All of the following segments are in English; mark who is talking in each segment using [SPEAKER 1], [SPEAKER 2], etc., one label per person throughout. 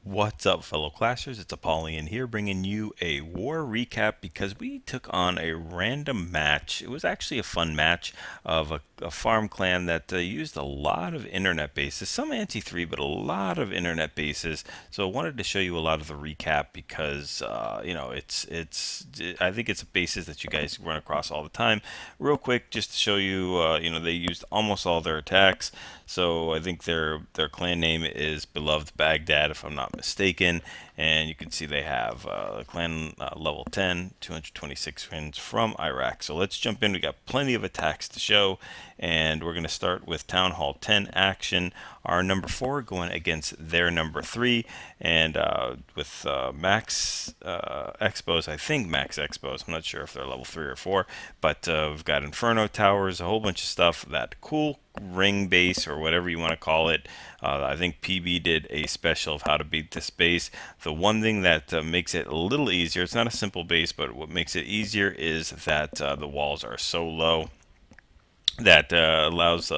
[SPEAKER 1] What's up, fellow classers? It's Apollyon here, bringing you a war recap because we took on a random match. It was actually a fun match of a farm clan that used a lot of internet bases, some anti-3, but a lot of internet bases. So I wanted to show you a lot of the recap because I think it's bases that you guys run across all the time. Real quick, just to show you, they used almost all their attacks. So I think their clan name is Beloved Baghdad, if I'm not mistaken. And you can see they have clan level 10, 226 wins from Iraq. So let's jump in. We got plenty of attacks to show, and we're going to start with Town Hall 10 action. Our number 4 going against their number 3, and with Max Expos, I think Max Expos. I'm not sure if they're level 3 or 4, but we've got Inferno Towers, a whole bunch of stuff. That cool ring base or whatever you want to call it. I think PB did a special of how to beat this base. The one thing that makes it a little easier, it's not a simple base, but what makes it easier is that the walls are so low that allows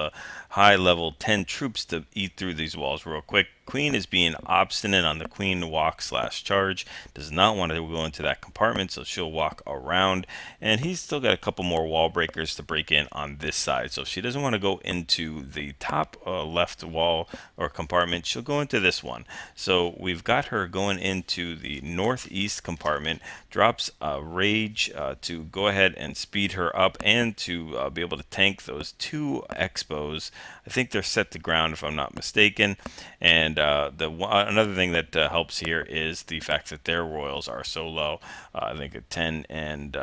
[SPEAKER 1] high level 10 troops to eat through these walls real quick. Queen is being obstinate on the queen walk slash charge, does not want to go into that compartment, so she'll walk around, and he's still got a couple more wall breakers to break in on this side. So if she doesn't want to go into the top left wall or compartment, she'll go into this one. So we've got her going into the northeast compartment, drops a rage to go ahead and speed her up and to be able to tank those two expos. I think they're set to ground if I'm not mistaken. And another thing that helps here is the fact that their royals are so low. I think at 10 and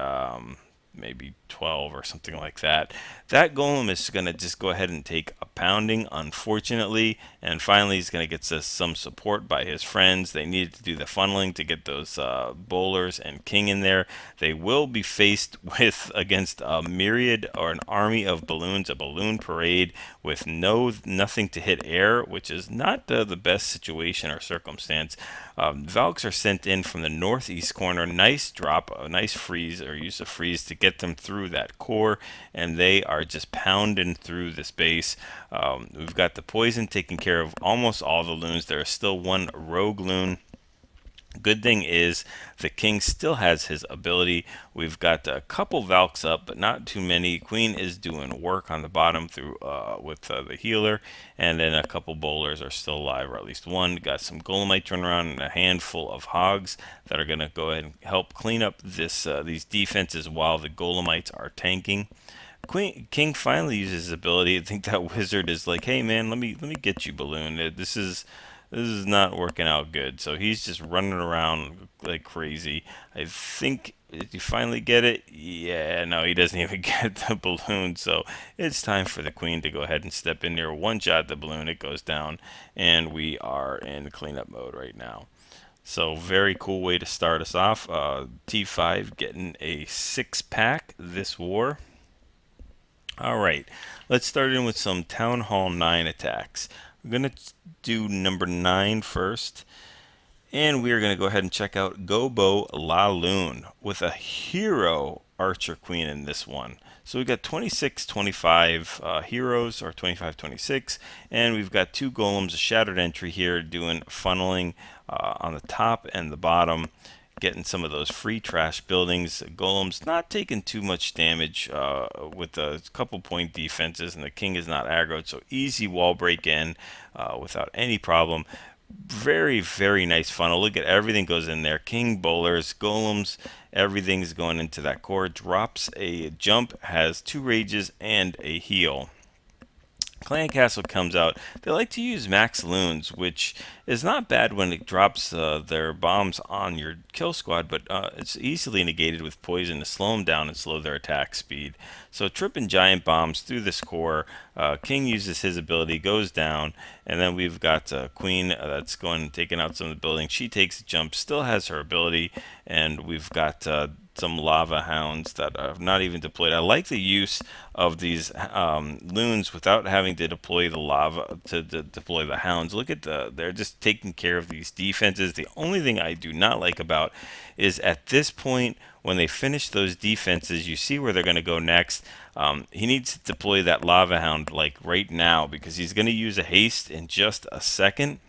[SPEAKER 1] maybe 12 or something like that. That golem is going to just go ahead and take a pounding, unfortunately, and finally he's going to get some support by his friends. They needed to do the funneling to get those bowlers and king in there. They will be faced with against a myriad or an army of balloons, a balloon parade with nothing to hit air, which is not the best situation or circumstance. Valks are sent in from the northeast corner. Nice drop, a nice freeze or use of freeze to get them through that core, and they are just pounding through this base. We've got the poison taking care of almost all the loons. There is still one rogue loon. Good thing is the king still has his ability. We've got a couple Valks up, but not too many. Queen is doing work on the bottom through with the healer, and then a couple bowlers are still alive, or at least one. Got some Golemites running around and a handful of hogs that are going to go ahead and help clean up these defenses while the Golemites are tanking. King finally uses his ability. I think that wizard is like, "Hey man, let me get you, balloon. This is not working out good." So he's just running around like crazy. I think, did you finally get it? Yeah, no, he doesn't even get the balloon. So it's time for the queen to go ahead and step in there. One shot the balloon, it goes down, and we are in cleanup mode right now. So very cool way to start us off. T5 getting a 6-pack this war. All right, let's start in with some Town Hall 9 attacks. We're going to do number 9 first. And we are going to go ahead and check out GoBoLaLoon with a hero archer queen in this one. So we've got 26, 25 heroes, or 25, 26. And we've got two golems, a shattered entry here, doing funneling on the top and the bottom, getting some of those free trash buildings. Golems not taking too much damage with a couple point defenses, and the king is not aggroed, so easy wall break in without any problem. Very, very nice funnel. Look at everything goes in there. King, bowlers, golems, everything's going into that core. Drops a jump, has 2 rages and a heal. Clan Castle comes out. They like to use max loons, which is not bad when it drops their bombs on your kill squad, but it's easily negated with poison to slow them down and slow their attack speed. So tripping giant bombs through this core. King uses his ability, goes down, and then we've got Queen that's going taking out some of the buildings. She takes a jump, still has her ability, and we've got some lava hounds that are not even deployed. I like the use of these loons without having to deploy the lava to deploy the hounds. Look at they're just taking care of these defenses. The only thing I do not like about is at this point when they finish those defenses, you see where they're going to go next. He needs to deploy that lava hound like right now because he's going to use a haste in just a second.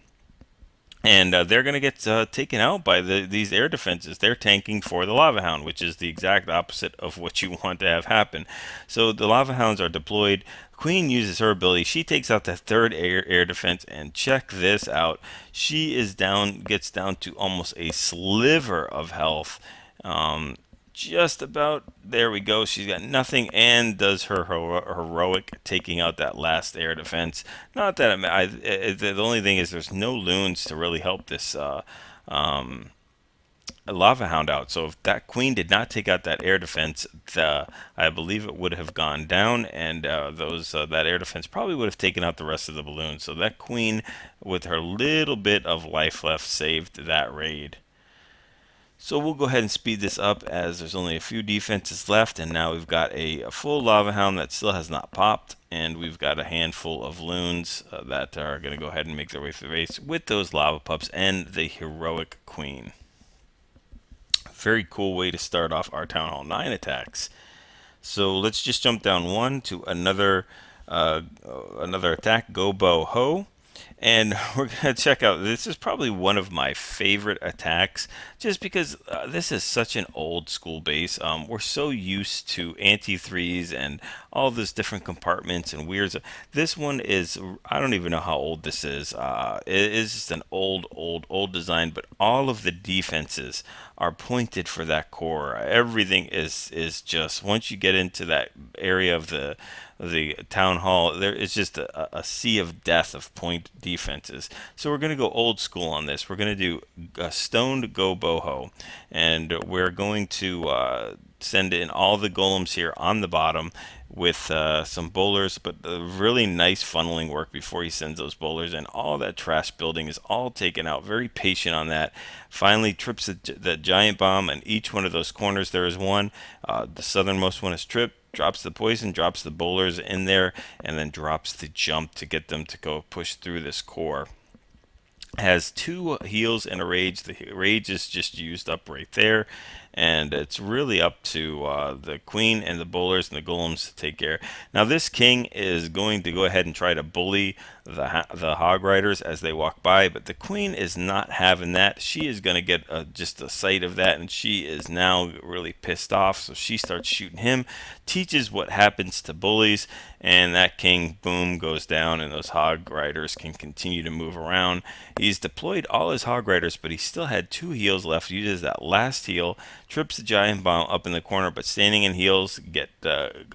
[SPEAKER 1] and they're going to get taken out by these air defenses. They're tanking for the Lava Hound, which is the exact opposite of what you want to have happen. So the Lava Hounds are deployed. Queen uses her ability. She takes out the third air defense, and check this out. She is down, gets down to almost a sliver of health. Just about there we go. She's got nothing and does her heroic taking out that last air defense. Not that the only thing is there's no loons to really help this lava hound out. So if that queen did not take out that air defense, I believe it would have gone down, and those that air defense probably would have taken out the rest of the balloons. So that queen, with her little bit of life left, saved that raid. So we'll go ahead and speed this up as there's only a few defenses left, and now we've got a full Lava Hound that still has not popped, and we've got a handful of loons that are going to go ahead and make their way through the base with those Lava Pups and the heroic Queen. Very cool way to start off our Town Hall 9 attacks. So let's just jump down one to another attack, GoBoHo. And we're going to check out, this is probably one of my favorite attacks, just because this is such an old school base. We're so used to anti-threes and all those different compartments and weirds. This one is, I don't even know how old this is. It is just an old design, but all of the defenses are pointed for that core. Everything is just, once you get into that area of the town hall, there is just a sea of death of point defenses. So we're going to go old school on this. We're going to do a Stone GoBoHo, and we're going to send in all the golems here on the bottom with some bowlers, but really nice funneling work before he sends those bowlers, and all that trash building is all taken out. Very patient on that. Finally trips the giant bomb, and each one of those corners there is one. The southernmost one is tripped, drops the poison, drops the bowlers in there, and then drops the jump to get them to go push through this core. Has two heals and a rage. The rage is just used up right there, and it's really up to the queen and the bowlers and the golems to take care. Now this king is going to go ahead and try to bully the hog riders as they walk by, but the queen is not having that. She is going to get just a sight of that, and she is now really pissed off, so she starts shooting him, teaches what happens to bullies, and that king, boom, goes down, and those hog riders can continue to move around. He's deployed all his hog riders, but he still had two heals left. Uses that last heal, trips the giant bomb up in the corner, but standing in heals get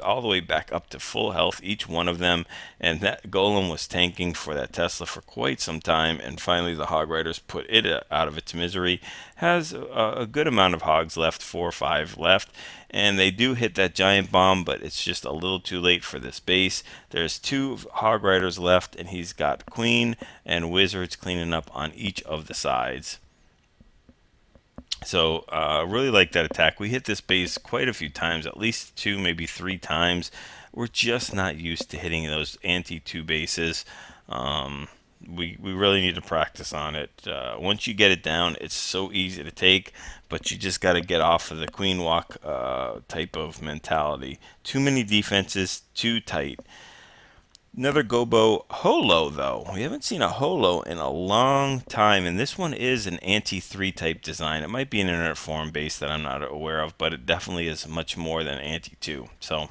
[SPEAKER 1] all the way back up to full health, each one of them, and that golem was tanking for that Tesla for quite some time, and finally the hog riders put it out of its misery. Has a good amount of hogs left, 4 or 5 left, and they do hit that giant bomb, but it's just a little too late for this base. There's 2 hog riders left, and he's got queen and wizards cleaning up on each of the sides. So really like that attack. We hit this base quite a few times, at least 2, maybe 3 times. We're just not used to hitting those anti-2 bases. We really need to practice on it. Once you get it down, it's so easy to take, but you just got to get off of the queen walk type of mentality. Too many defenses, too tight. Another Gobo Holo, though. We haven't seen a Holo in a long time, and this one is an anti-3 type design. It might be an internet forum base that I'm not aware of, but it definitely is much more than anti-2. So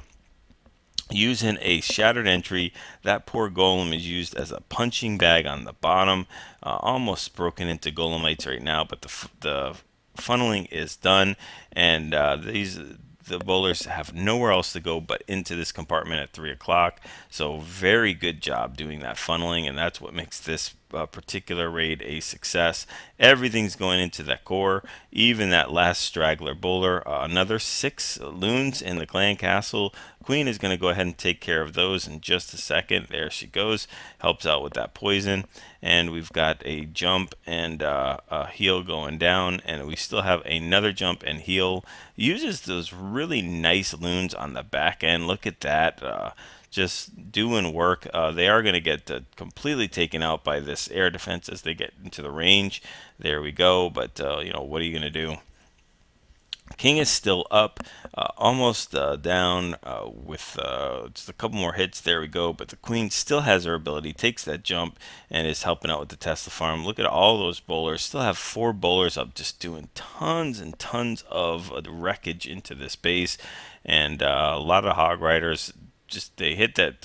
[SPEAKER 1] using a shattered entry, that poor golem is used as a punching bag on the bottom, almost broken into golemites right now, but the funneling is done, and the bowlers have nowhere else to go but into this compartment at 3 o'clock. So very good job doing that funneling, and that's what makes this particular raid a success. Everything's going into that core, even that last straggler bowler. Another 6 loons in the clan castle. Queen is going to go ahead and take care of those in just a second. There she goes, helps out with that poison, and we've got a jump and a heal going down, and we still have another jump and heal. Uses those really nice loons on the back end. Look at that. Just doing work. They are going to get completely taken out by this air defense as they get into the range. There we go. But you know, what are you going to do? King is still up, almost down with just a couple more hits. There we go. But the queen still has her ability, takes that jump, and is helping out with the Tesla farm. Look at all those bowlers. Still have 4 bowlers up, just doing tons and tons of wreckage into this base. And a lot of hog riders, just they hit that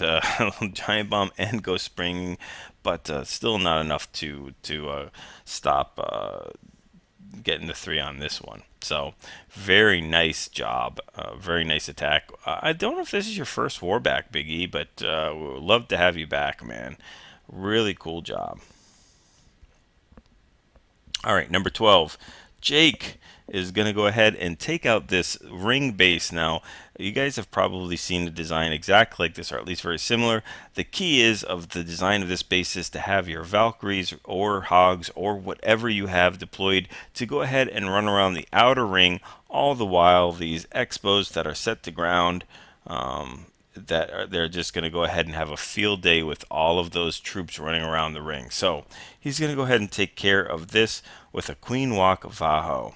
[SPEAKER 1] giant bomb and go springing, but still not enough to stop getting the 3 on this one. So very nice job, very nice attack. I don't know if this is your first war back, Big E, but we would love to have you back, man. Really cool job. All right, number 12. Jake is going to go ahead and take out this ring base. Now, you guys have probably seen the design exactly like this, or at least very similar. The key is of the design of this base is to have your Valkyries or Hogs or whatever you have deployed to go ahead and run around the outer ring, all the while these Expos that are set to ground, they're just going to go ahead and have a field day with all of those troops running around the ring. So he's going to go ahead and take care of this with a Queen Walk VaHo.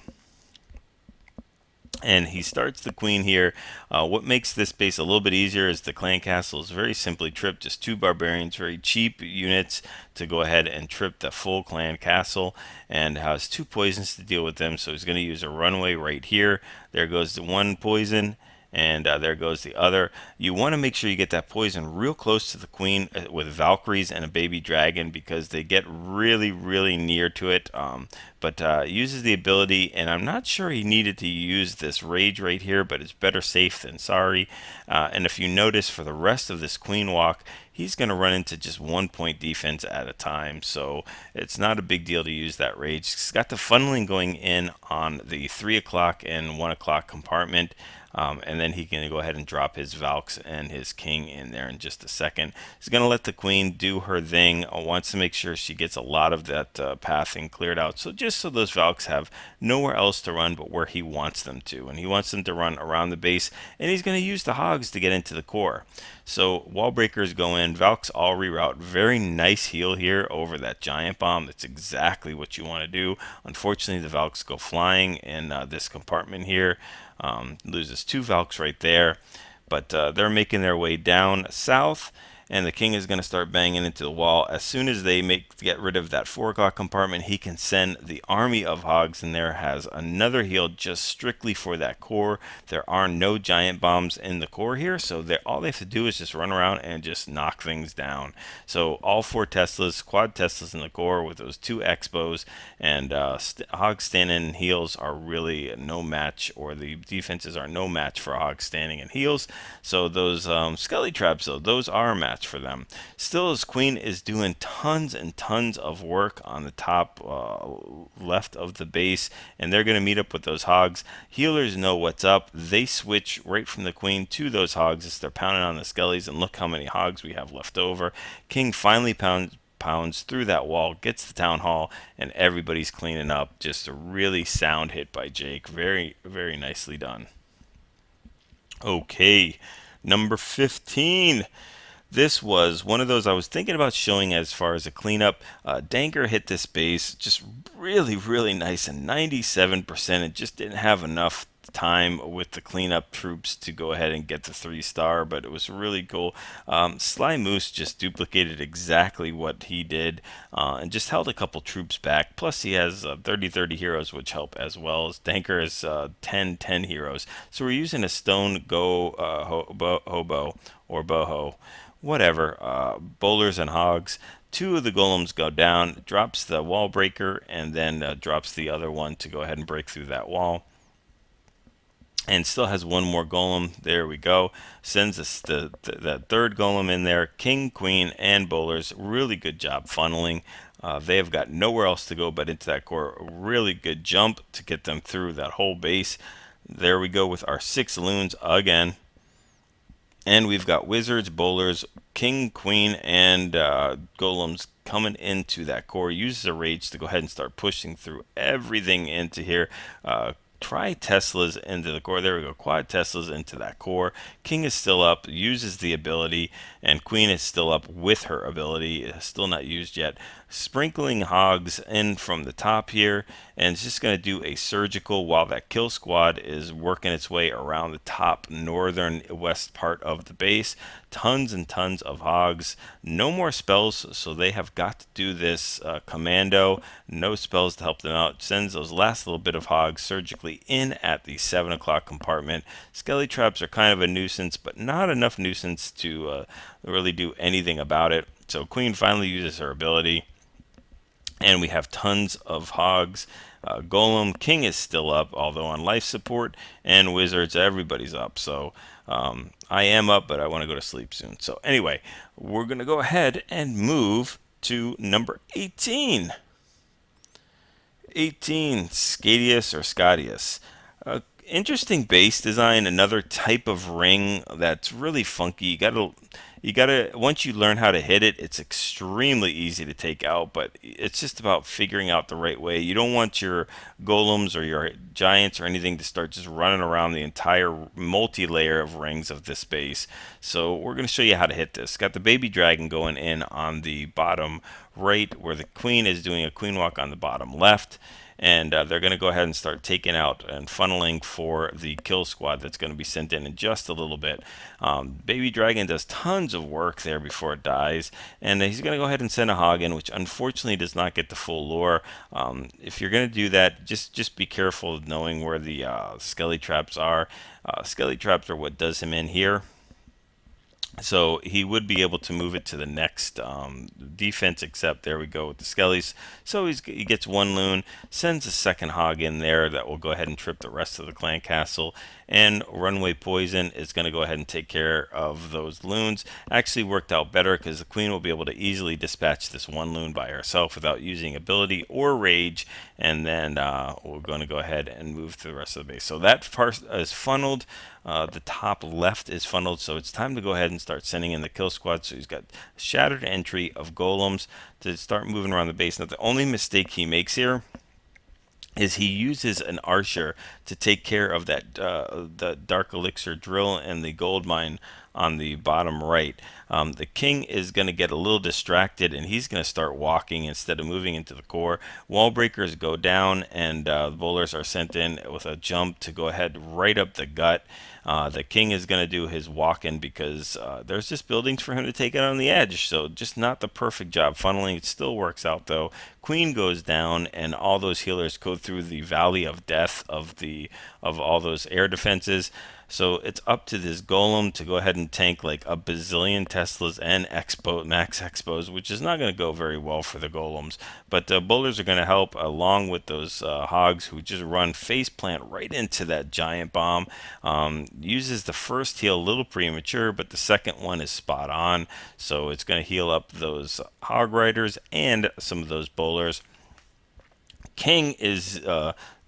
[SPEAKER 1] And he starts the queen here. What makes this base a little bit easier is the clan castle is very simply tripped, just 2 barbarians, very cheap units to go ahead and trip the full clan castle, and has 2 poisons to deal with them. So he's going to use a runway right here. There goes the 1 poison, and there goes the other. You want to make sure you get that poison real close to the queen with Valkyries and a baby dragon, because they get really near to it. But uses the ability, and I'm not sure he needed to use this rage right here, but it's better safe than sorry. And if you notice, for the rest of this queen walk, he's going to run into just 1-point defense at a time, so it's not a big deal to use that rage. He's got the funneling going in on the 3 o'clock and 1 o'clock compartment. And then he can go ahead and drop his Valks and his king in there in just a second. He's going to let the queen do her thing. Wants to make sure she gets a lot of that pathing cleared out. So just so those Valks have nowhere else to run but where he wants them to. And he wants them to run around the base. And he's going to use the Hogs to get into the core. So wall breakers go in. Valks all reroute. Very nice heal here over that giant bomb. That's exactly what you want to do. Unfortunately, the Valks go flying in this compartment here. Loses 2 Valks right there, but they're making their way down south, and the king is going to start banging into the wall. As soon as they get rid of that 4 o'clock compartment, he can send the army of Hogs in there, has another heal just strictly for that core. There are no giant bombs in the core here, so all they have to do is just run around and just knock things down. So all 4 Teslas, quad Teslas in the core with those 2 Expos, and Hogs standing in heals are really no match, or the defenses are no match for Hogs standing in heals. So those Skelly Traps, though, those are a match for them. Still, his queen is doing tons and tons of work on the top left of the base, and they're going to meet up with those Hogs. Healers know what's up. They switch right from the queen to those Hogs as they're pounding on the Skellies, and look how many Hogs we have left over. King finally pounds through that wall, gets the town hall, and everybody's cleaning up. Just a really sound hit by Jake. Very nicely done. Okay, number 15. This was one of those I was thinking about showing as far as a cleanup. Danker hit this base just really nice, and 97%. It just didn't have enough time with the cleanup troops to go ahead and get the 3-star, but it was really cool. Sly Moose just duplicated exactly what he did, and just held a couple troops back. Plus he has 30 heroes, which help, as well as Danker has 10 heroes. So we're using a Stone GoBoHo or Boho, whatever, bowlers and Hogs. 2 of the golems go down, drops the wall breaker, and then drops the other one to go ahead and break through that wall. And still has 1 more golem. There we go. Sends us the 3rd golem in there. King, queen, and bowlers. Really good job funneling. They have got nowhere else to go but into that core. A really good jump to get them through that whole base. There we go with our 6 loons again. And we've got wizards, bowlers, king, queen, and golems coming into that core. Uses a rage to go ahead and start pushing through everything into here. Try Teslas into the core. There we go. Quad Teslas into that core. King is still up, uses the ability, and Queen is still up with her ability. Still not used yet. sprinkling hogs in from the top here, and it's just going to do a surgical while that kill squad is working its way around the top northern west part of the base. Tons and tons of hogs. No more spells, so they have got to do this commando. No spells to help them out. Sends those last little bit of hogs surgically in at the 7 o'clock compartment. Skelly traps are kind of a nuisance, but not enough nuisance to really do anything about it. So Queen finally uses her ability, and we have tons of hogs. Golem King is still up, although on life support, and Wizards, everybody's up. So I am up, but I want to go to sleep soon. So anyway, we're going to go ahead and move to number 18. 18, Scadius or Scadius. Interesting base design, another type of ring that's really funky. You gotta once you learn how to hit it, it's extremely easy to take out, but it's just about figuring out the right way. You don't want your golems or your giants or anything to start just running around the entire multi-layer of rings of this base. So we're going to show you how to hit this. Got the baby dragon going in on the bottom right, where the queen is doing a queen walk on the bottom left. And they're going to go ahead and start taking out and funneling for the kill squad that's going to be sent in just a little bit. Baby Dragon does tons of work there before it dies, and he's going to go ahead and send a hog in, which unfortunately does not get the full lure. If you're going to do that, just be careful of knowing where the skelly traps are. Skelly traps are what does him in here. So he would be able to move it to the next defense, except there we go with the skellies. So he gets one loon, sends a second hog in there that will go ahead and trip the rest of the clan castle, and runway poison is going to go ahead and take care of those loons. Actually worked out better because the queen will be able to easily dispatch this one loon by herself without using ability or rage, and then we're going to go ahead and move to the rest of the base. So that part is funneled. The top left is funneled, so it's time to go ahead and start sending in the kill squad. So he's got shattered entry of golems to start moving around the base. Now the only mistake he makes here is he uses an archer to take care of that the dark elixir drill and the gold mine on the bottom right. The king is going to get a little distracted, and he's going to start walking instead of moving into the core. Wall breakers go down, and the bowlers are sent in with a jump to go ahead right up the gut. The king is going to do his walk-in because there's just buildings for him to take it on the edge. So just not the perfect job funneling. It still works out though. Queen goes down, and all those healers go through the valley of death of all those air defenses. So it's up to this golem to go ahead and tank like a bazillion Teslas and max expos, which is not going to go very well for the golems. But bowlers are going to help, along with those hogs who just run face plant right into that giant bomb. Uses the first heal a little premature, but the second one is spot on. So it's going to heal up those hog riders and some of those bowlers. King is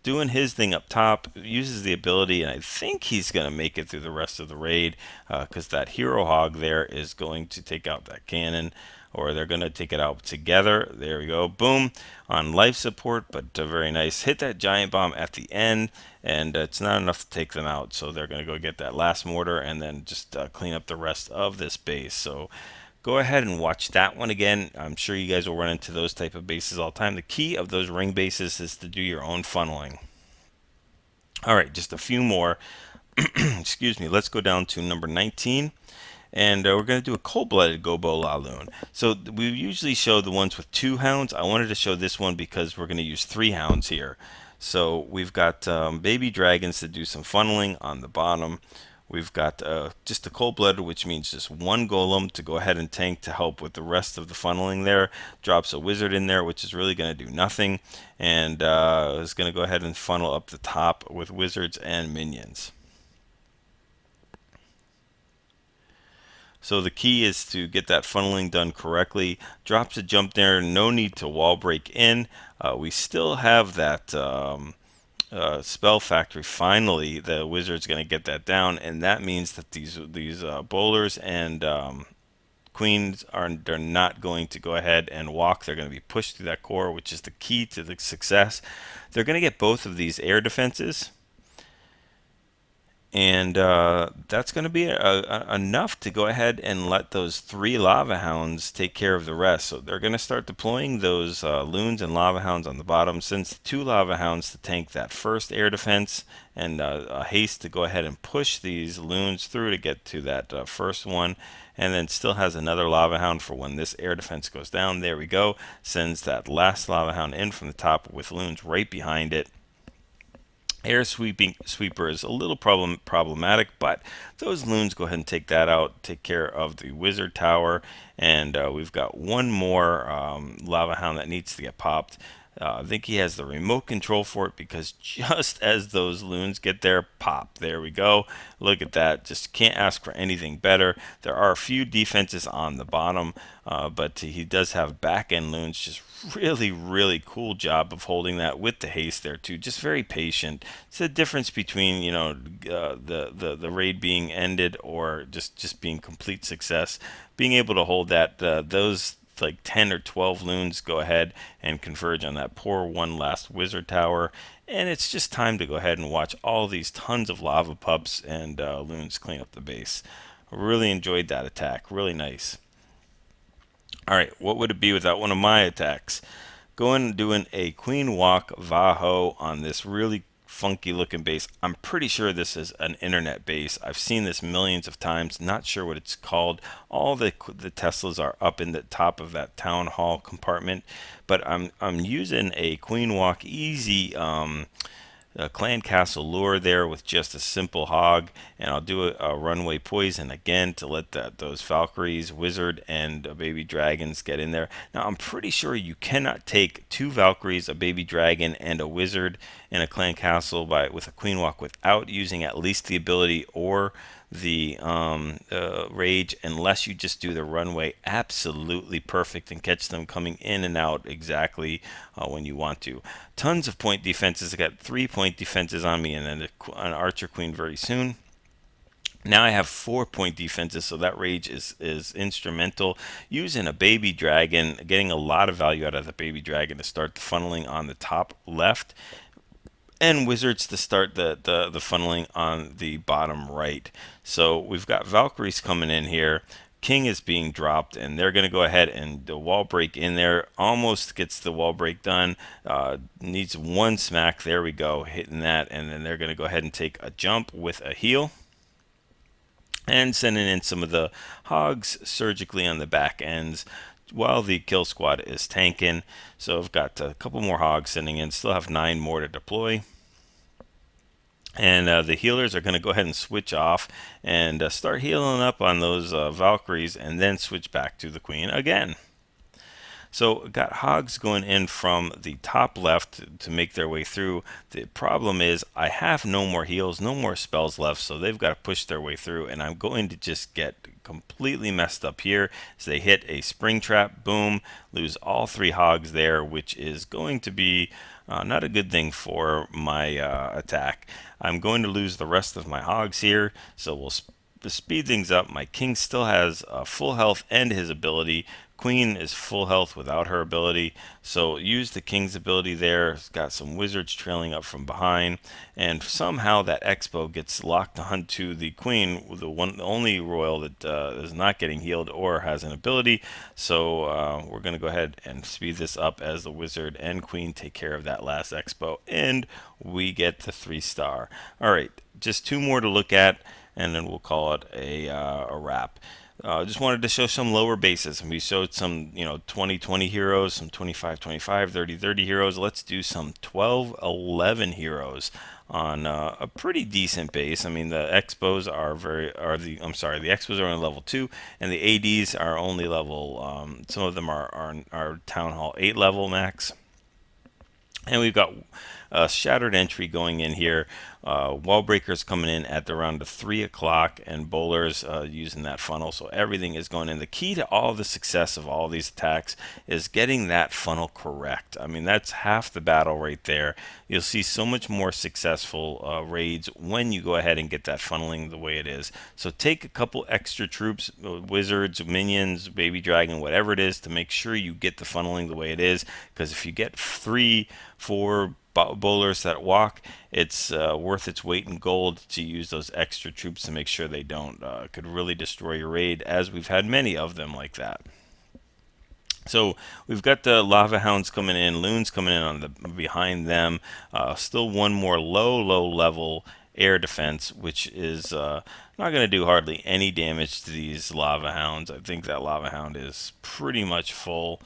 [SPEAKER 1] doing his thing up top, uses the ability, and I think he's going to make it through the rest of the raid because that hero hog there is going to take out that cannon, or they're going to take it out together. There we go. Boom. On life support, but very nice. Hit that giant bomb at the end, and it's not enough to take them out, so they're going to go get that last mortar and then just clean up the rest of this base. So go ahead and watch that one again. I'm sure you guys will run into those type of bases all the time. The key of those ring bases is to do your own funneling. All right, just a few more. Excuse me. Let's go down to number 19. And we're going to do a cold-blooded GoBoLaLoon. So we usually show the ones with 2 hounds. I wanted to show this one because we're going to use 3 hounds here. So we've got baby dragons to do some funneling on the bottom. We've got just a cold-blooded, which means just one golem to go ahead and tank to help with the rest of the funneling there. Drops a wizard in there, which is really going to do nothing. And is going to go ahead and funnel up the top with wizards and minions. So the key is to get that funneling done correctly. Drops a jump there, no need to wall break in. We still have that spell factory. Finally, the wizard's going to get that down, and that means that these bowlers and queens they're not going to go ahead and walk. They're going to be pushed through that core, which is the key to the success. They're going to get both of these air defenses, And that's going to be enough to go ahead and let those 3 lava hounds take care of the rest. So they're going to start deploying those loons and lava hounds on the bottom. Sends 2 lava hounds to tank that first air defense, and a haste to go ahead and push these loons through to get to that first one. And then still has another lava hound for when this air defense goes down. There we go. Sends that last lava hound in from the top with loons right behind it. Air sweeper is a little problematic, but those loons go ahead and take that out, take care of the wizard tower, and we've got one more lava hound that needs to get popped. I think he has the remote control for it, because just as those loons get there, pop. There we go. Look at that. Just can't ask for anything better. There are a few defenses on the bottom, but he does have back end loons. Just really cool job of holding that with the haste there too. Just very patient. It's the difference between the raid being ended or just being complete success. Being able to hold that those like 10 or 12 loons go ahead and converge on that poor one last wizard tower, and it's just time to go ahead and watch all these tons of lava pups and loons clean up the base. Really enjoyed that attack. Really nice. Alright, what would it be without one of my attacks? Going and doing a queen walk VaHo on this really funky looking base. I'm pretty sure this is an internet base. I've seen this millions of times. Not sure what it's called. All the Teslas are up in the top of that town hall compartment, but I'm using a queen walk easy clan castle lure there with just a simple hog, and I'll do a runway poison again to let those Valkyries, wizard, and baby dragons get in there. Now I'm pretty sure you cannot take 2 Valkyries, a baby dragon, and a wizard in a clan castle with a queen walk without using at least the ability or the rage, unless you just do the runway absolutely perfect and catch them coming in and out exactly when you want to. Tons of point defenses. I got 3 point defenses on me, and then an archer queen very soon. Now I have 4 point defenses, so that rage is instrumental. Using a baby dragon, getting a lot of value out of the baby dragon to start the funneling on the top left, and wizards to start the funneling on the bottom right. So we've got Valkyries coming in here. King is being dropped, and they're going to go ahead and the wall break in there. Almost gets the wall break done. Needs one smack. There we go, hitting that, and then they're going to go ahead and take a jump with a heal. And sending in some of the hogs surgically on the back ends while the kill squad is tanking. So I've got a couple more hogs sending in. Still have 9 more to deploy. And the healers are going to go ahead and switch off and start healing up on those Valkyries, and then switch back to the queen again. So got hogs going in from the top left to make their way through. The problem is I have no more heals, no more spells left, so they've got to push their way through, and I'm going to just get completely messed up here as they hit a spring trap. Boom, lose all 3 hogs there, which is going to be not a good thing for my attack. I'm going to lose the rest of my hogs here, so we'll speed things up. My king still has full health and his ability. Queen is full health without her ability, so use the king's ability there. It's got some wizards trailing up from behind, and somehow that expo gets locked onto the queen, the only royal that is not getting healed or has an ability. So we're going to go ahead and speed this up as the wizard and queen take care of that last expo, and we get the 3-star. All right, just 2 more to look at, and then we'll call it a wrap. Just wanted to show some lower bases, and we showed some 20-20 heroes, some 25-25, 30-30 heroes. Let's do some 12-11 heroes on a pretty decent base. I mean, the expos the expos are on level 2, and the ADs are only level some of them are town hall 8 level max. And we've got a shattered entry going in here. Wall breakers coming in at around 3 o'clock, and bowlers using that funnel. So everything is going in. The key to all the success of all these attacks is getting that funnel correct. I mean, that's half the battle right there. You'll see so much more successful raids when you go ahead and get that funneling the way it is. So take a couple extra troops, wizards, minions, baby dragon, whatever it is, to make sure you get the funneling the way it is. Because if you get 3, 4 bowlers that walk, it's worth its weight in gold to use those extra troops to make sure they don't could really destroy your raid, as we've had many of them like that. So we've got the lava hounds coming in, loons coming in on the behind them. Still one more low level air defense, which is not going to do hardly any damage to these lava hounds. I think that lava hound is pretty much full.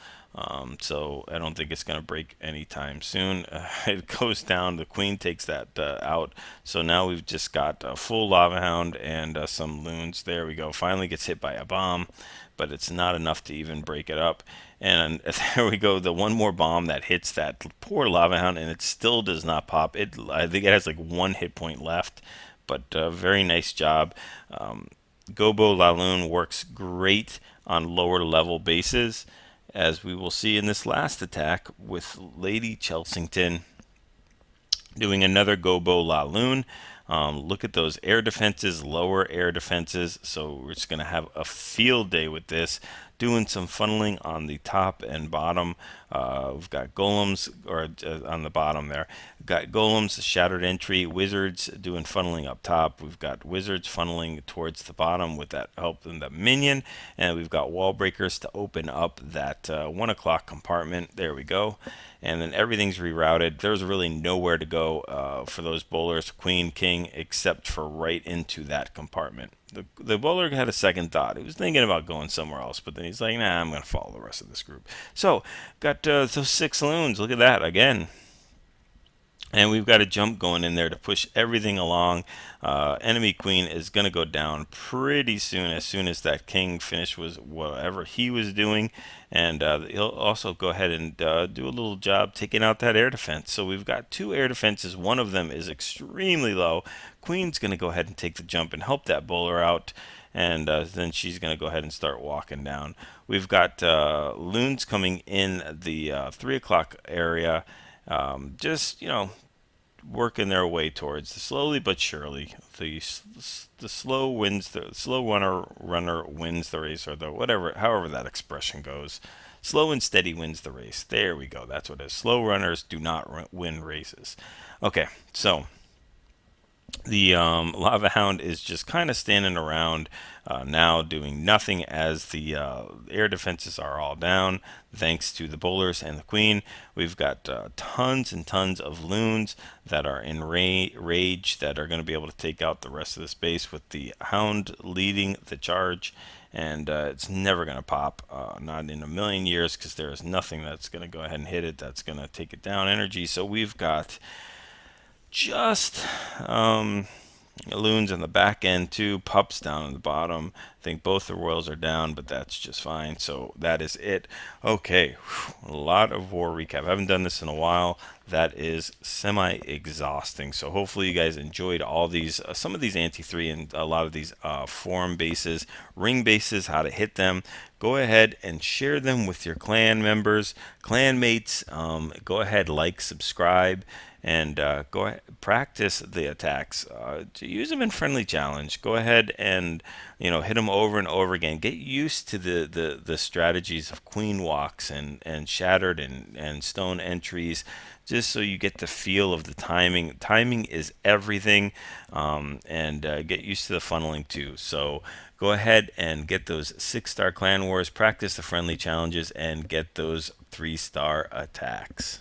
[SPEAKER 1] So I don't think it's going to break anytime soon. It goes down. The queen takes that out. So now we've just got a full lava hound and some loons. There we go. Finally gets hit by a bomb, but it's not enough to even break it up. And there we go. The one more bomb that hits that poor lava hound, and it still does not pop. I think it has like 1 hit point left, but very nice job. GoBoLaLoon works great on lower level bases, as we will see in this last attack with Lady Chelsington doing another GoBoLaLoon. Look at those air defenses, lower air defenses. So we're just going to have a field day with this. Doing some funneling on the top and bottom. We've got golems, or on the bottom there. We've got golems, shattered entry, wizards doing funneling up top. We've got wizards funneling towards the bottom with that help in the minion. And we've got wall breakers to open up that 1 o'clock compartment. There we go. And then everything's rerouted. There's really nowhere to go for those bowlers, queen, king, except for right into that compartment. The bowler had a second thought. He was thinking about going somewhere else, but then he's like, nah, I'm going to follow the rest of this group. So, got those 6 loons. Look at that again. And we've got a jump going in there to push everything along. Enemy queen is going to go down pretty soon as that king finished with whatever he was doing. And he'll also go ahead and do a little job taking out that air defense. So we've got 2 air defenses. One of them is extremely low. Queen's going to go ahead and take the jump and help that bowler out. And then she's going to go ahead and start walking down. We've got loons coming in the 3 o'clock area. Just, working their way towards slowly but surely. The slow runner wins the race, or the however that expression goes. Slow and steady wins the race. There we go. That's what it is. Slow runners do not win races. Okay, so the lava hound is just kind of standing around now, doing nothing, as the air defenses are all down thanks to the bowlers and the queen. We've got tons and tons of loons that are in rage that are going to be able to take out the rest of the space, with the hound leading the charge. And it's never going to pop, not in a million years, because there is nothing that's going to go ahead and hit it that's going to take it down energy. So we've got just loons on the back end, 2 pups down on the bottom. I think both the royals are down, but that's just fine. So that is it. Okay, a lot of war recap. I haven't done this in a while. That is semi-exhausting. So hopefully you guys enjoyed all these, some of these anti-3 and a lot of these form bases, ring bases, how to hit them. Go ahead and share them with your clan members, clan mates. Go ahead, like, subscribe, and go ahead, practice the attacks. To use them in friendly challenge. Go ahead and hit them over and over again. Get used to the strategies of queen walks and shattered and stone entries, just so you get the feel of the timing. Timing is everything, and get used to the funneling too. So go ahead and get those 6-star clan wars, practice the friendly challenges, and get those 3-star attacks.